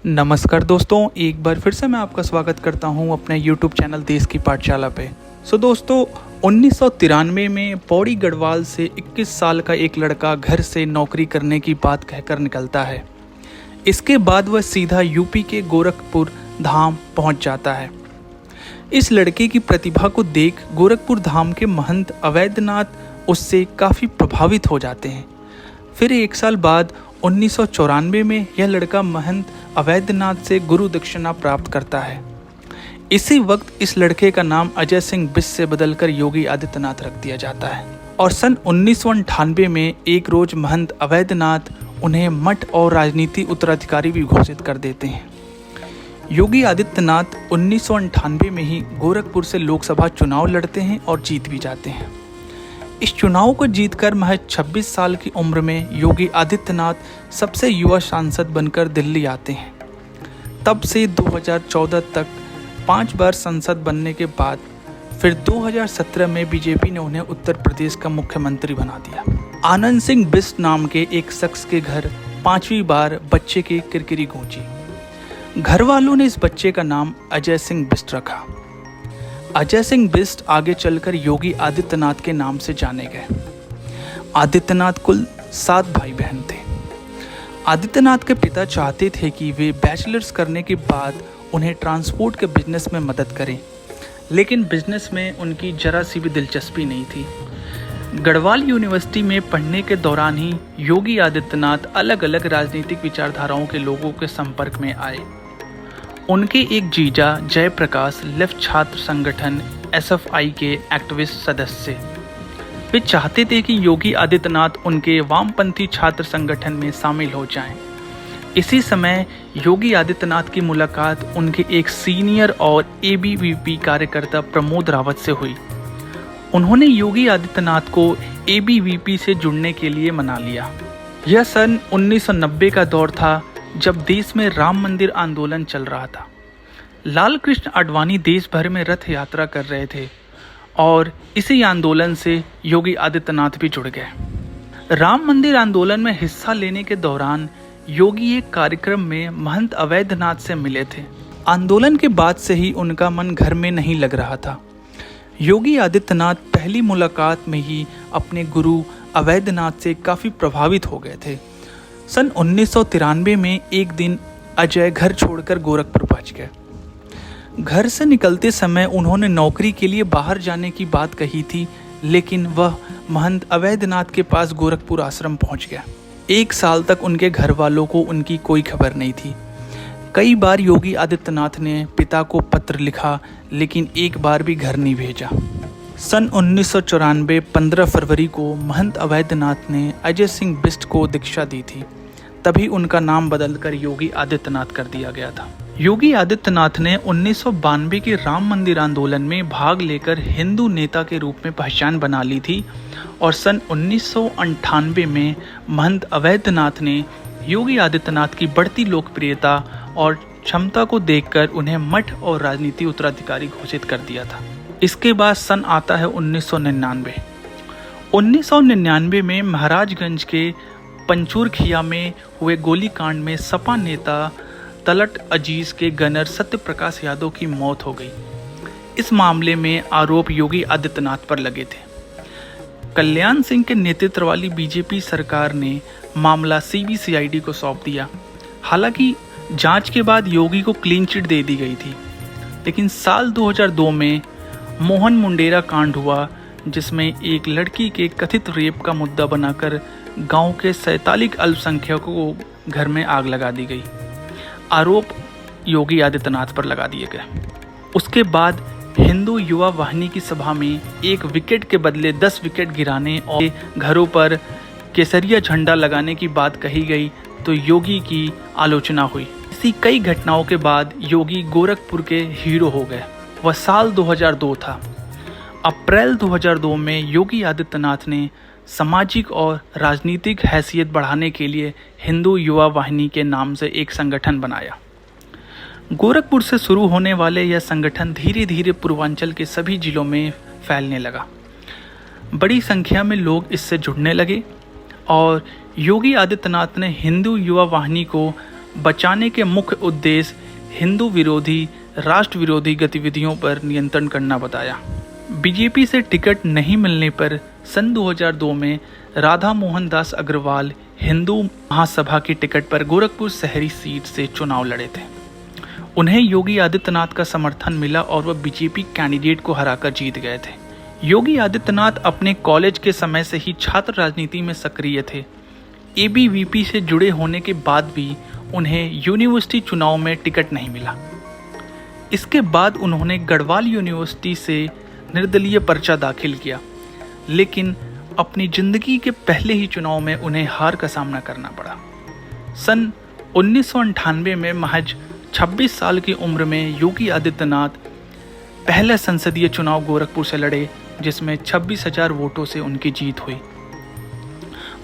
नमस्कार दोस्तों, एक बार फिर से मैं आपका स्वागत करता हूं अपने YouTube चैनल देश की पाठशाला पे। दोस्तों 1993 में पौड़ी गढ़वाल से 21 साल का एक लड़का घर से नौकरी करने की बात कहकर निकलता है। इसके बाद वह सीधा यूपी के गोरखपुर धाम पहुंच जाता है। इस लड़के की प्रतिभा को देख गोरखपुर धाम के महंत अवैधनाथ उससे काफ़ी प्रभावित हो जाते हैं। फिर एक साल बाद 1994 में यह लड़का महंत अवैधनाथ से गुरु दक्षिणा प्राप्त करता है। इसी वक्त इस लड़के का नाम अजय सिंह बिष्ट से बदलकर योगी आदित्यनाथ रख दिया जाता है और सन 1998 में एक रोज महंत अवैधनाथ उन्हें मठ और राजनीति उत्तराधिकारी भी घोषित कर देते हैं। योगी आदित्यनाथ 1998 में ही गोरखपुर से लोकसभा चुनाव लड़ते हैं और जीत भी जाते हैं। इस चुनाव को जीतकर महज 26 साल की उम्र में योगी आदित्यनाथ सबसे युवा सांसद बनकर दिल्ली आते हैं। तब से 2014 तक 5 बार सांसद बनने के बाद फिर 2017 में बीजेपी ने उन्हें उत्तर प्रदेश का मुख्यमंत्री बना दिया। आनंद सिंह बिष्ट नाम के एक शख्स के घर 5वीं बार बच्चे की किरकिरी गूंजी। घर वालों ने इस बच्चे का नाम अजय सिंह बिष्ट रखा। अजय सिंह बिष्ट आगे चलकर योगी आदित्यनाथ के नाम से जाने गए। आदित्यनाथ कुल 7 भाई बहन थे। आदित्यनाथ के पिता चाहते थे कि वे बैचलर्स करने के बाद उन्हें ट्रांसपोर्ट के बिजनेस में मदद करें, लेकिन बिजनेस में उनकी जरा सी भी दिलचस्पी नहीं थी। गढ़वाल यूनिवर्सिटी में पढ़ने के दौरान ही योगी आदित्यनाथ अलग अलग राजनीतिक विचारधाराओं के लोगों के संपर्क में आए। उनके एक जीजा जयप्रकाश लेफ्ट छात्र संगठन SFI के एक्टिविस्ट सदस्य वे चाहते थे कि योगी आदित्यनाथ उनके वामपंथी छात्र संगठन में शामिल हो जाएं। इसी समय योगी आदित्यनाथ की मुलाकात उनके एक सीनियर और ABVP कार्यकर्ता प्रमोद रावत से हुई। उन्होंने योगी आदित्यनाथ को ABVP से जुड़ने के लिए मना लिया। यह सन 1990 का दौर था जब देश में राम मंदिर आंदोलन चल रहा था। लाल कृष्ण आडवाणी देश भर में रथ यात्रा कर रहे थे और इसी आंदोलन से योगी आदित्यनाथ भी जुड़ गए। राम मंदिर आंदोलन में हिस्सा लेने के दौरान योगी एक कार्यक्रम में महंत अवैधनाथ से मिले थे। आंदोलन के बाद से ही उनका मन घर में नहीं लग रहा था। योगी आदित्यनाथ पहली मुलाकात में ही अपने गुरु अवैधनाथ से काफ़ी प्रभावित हो गए थे। सन 1993 में एक दिन अजय घर छोड़कर गोरखपुर पहुंच गए। घर से निकलते समय उन्होंने नौकरी के लिए बाहर जाने की बात कही थी, लेकिन वह महंत अवैधनाथ के पास गोरखपुर आश्रम पहुंच गया। 1 साल तक उनके घर वालों को उनकी कोई खबर नहीं थी। कई बार योगी आदित्यनाथ ने पिता को पत्र लिखा, लेकिन एक बार भी घर नहीं भेजा। सन 1994 15 फरवरी को महंत अवैधनाथ ने अजय सिंह बिष्ट को दीक्षा दी थी। तभी उनका नाम बदलकर योगी आदित्यनाथ कर दिया गया था। योगी आदित्यनाथ ने 1992 के राम मंदिर आंदोलन में भाग लेकर हिंदू नेता के रूप में पहचान बना ली थी और सन 1998 में महंत अवैधनाथ ने योगी आदित्यनाथ की बढ़ती लोकप्रियता और क्षमता को देखकर उन्हें मठ और राजनीति उत्तराधिकारी घोषित कर दिया था। इसके बाद सन आता है 1999। 1999 में महाराजगंज के पंचूरखिया में हुए गोलीकांड में सपा नेता तलत अजीज के गनर सत्यप्रकाश यादव की मौत हो गई। इस मामले में आरोप योगी आदित्यनाथ पर लगे थे। कल्याण सिंह के नेतृत्व वाली बीजेपी सरकार ने मामला CBCID को सौंप दिया। हालांकि जांच के बाद योगी को क्लीन चिट दे दी गई थी, लेकिन साल 2002 में मोहन मुंडेरा कांड हुआ, जिसमें एक लड़की के कथित रेप का मुद्दा बनाकर गांव के 47 अल्पसंख्यकों को घर में आग लगा दी गई। आरोप योगी आदित्यनाथ पर लगा दिए गए। उसके बाद हिंदू युवा वाहिनी की सभा में 1 विकेट के बदले 10 विकेट गिराने और घरों पर केसरिया झंडा लगाने की बात कही गई तो योगी की आलोचना हुई। इसी कई घटनाओं के बाद योगी गोरखपुर के हीरो हो गए। वह साल 2002 था। अप्रैल 2002 में योगी आदित्यनाथ ने सामाजिक और राजनीतिक हैसियत बढ़ाने के लिए हिंदू युवा वाहिनी के नाम से एक संगठन बनाया। गोरखपुर से शुरू होने वाले यह संगठन धीरे धीरे पूर्वांचल के सभी जिलों में फैलने लगा। बड़ी संख्या में लोग इससे जुड़ने लगे और योगी आदित्यनाथ ने हिंदू युवा वाहिनी को बचाने के मुख्य उद्देश्य हिंदू विरोधी, राष्ट्र विरोधी गतिविधियों पर नियंत्रण करना बताया। बीजेपी से टिकट नहीं मिलने पर सन 2002 में राधा मोहन दास अग्रवाल हिंदू महासभा की टिकट पर गोरखपुर शहरी सीट से चुनाव लड़े थे। उन्हें योगी आदित्यनाथ का समर्थन मिला और वह बीजेपी कैंडिडेट को हराकर जीत गए थे। योगी आदित्यनाथ अपने कॉलेज के समय से ही छात्र राजनीति में सक्रिय थे। एबीवीपी से जुड़े होने के बाद भी उन्हें यूनिवर्सिटी चुनाव में टिकट नहीं मिला। इसके बाद उन्होंने गढ़वाल यूनिवर्सिटी से निर्दलीय पर्चा दाखिल किया, लेकिन अपनी जिंदगी के पहले ही चुनाव में उन्हें हार का सामना करना पड़ा। सन 1998 में महज 26 साल की उम्र में योगी आदित्यनाथ पहले संसदीय चुनाव गोरखपुर से लड़े, जिसमें 26,000 वोटों से उनकी जीत हुई।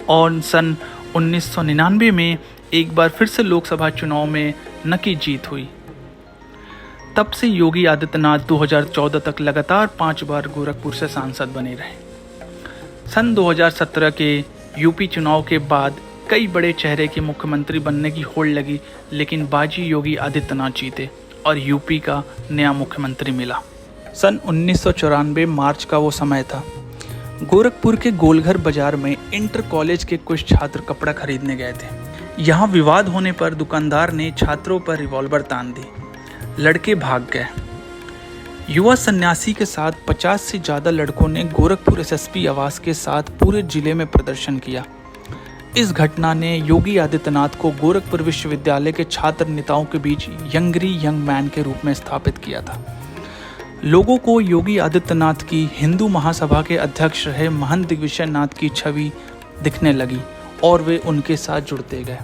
और सन 1999 में एक बार फिर से लोकसभा चुनाव में उनकी जीत हुई। तब से योगी आदित्यनाथ 2014 तक लगातार 5 बार गोरखपुर से सांसद बने रहे। सन 2017 के यूपी चुनाव के बाद कई बड़े चेहरे के मुख्यमंत्री बनने की होड़ लगी, लेकिन बाजी योगी आदित्यनाथ जीते और यूपी का नया मुख्यमंत्री मिला। सन 1994 मार्च का वो समय था। गोरखपुर के गोलघर बाजार में इंटर कॉलेज के कुछ छात्र कपड़ा खरीदने गए थे। यहाँ विवाद होने पर दुकानदार ने छात्रों पर रिवॉल्वर तान दी। लड़के भाग गए। युवा सन्यासी के साथ 50 से ज़्यादा लड़कों ने गोरखपुर एसएसपी आवास के साथ पूरे जिले में प्रदर्शन किया। इस घटना ने योगी आदित्यनाथ को गोरखपुर विश्वविद्यालय के छात्र नेताओं के बीच यंगरी यंग मैन के रूप में स्थापित किया था। लोगों को योगी आदित्यनाथ की हिंदू महासभा के अध्यक्ष रहे महंत दिग्विजय नाथ की छवि दिखने लगी और वे उनके साथ जुड़ते गए।